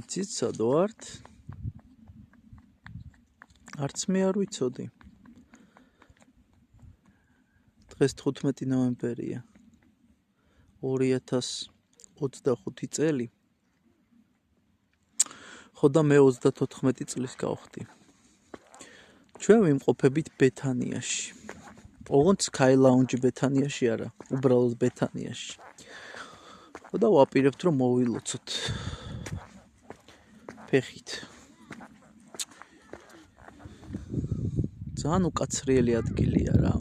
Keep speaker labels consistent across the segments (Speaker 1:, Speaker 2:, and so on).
Speaker 1: იცით სად ვართ? არც მე არ ვიცოდი. დღეს 15 ნოემბერია 2025 წელი. ხო და მე 34 წლის გავხდი. ჩვენ ვიმყოფებით ბეთანიაში. ოღონდ Sky Lounge ბეთანიაში არა, უბრალოდ ბეთანიაში. ხო და ვაპირებთ რომ მოვილოცოთ ფეხით. ძალიან უკაცრიელი ადგილია რა.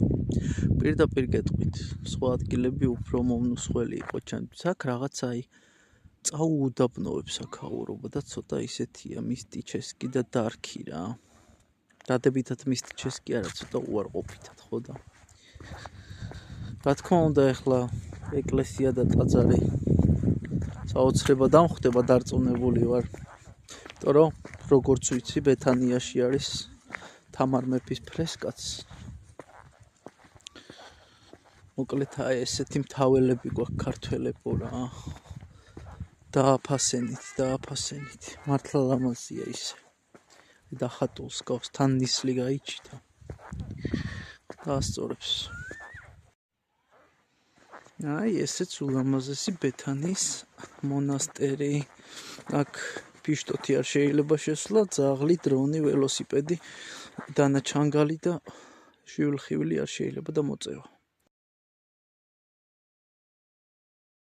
Speaker 1: პირდაპირ გეტყვით, სხვა ადგილები უფრო მომნუსხველი იყო ჩემთვის. აქ რაღაცა წაუუდაბნოებს აქაურობა და ცოტა ისეთია მისტიჩესკი და დარქი რა. დადებითად მისტიჩესკი არა, ცოტა უარყოფითად, ხო და. რა თქმა უნდა, ეხლა ეკლესია და ტაძარი საოცრება დამხვდება, დარწმუნებული ვარ. იმიტომ რომ როგორც ვიცი, ბეთანიაში არის თამარ მეფის ფრესკაც. მოკლედ ესეთი მთაველები გვაქვს ქართველებო რა. დააფასენით. მართლა ლამაზია ისე. და ხატულს გავს, თან ნისლი გაიჩიტა. დაასწორებს. ესეც ულამაზესი ბეთანის მონასტერი. აქ ფიშტოთი არ შეიძლება შესვლა, ძაღლი, დრონი, ველოსიპედი, დანაჩანგალი და შივლხივილი არ შეიძლება და მოწევა.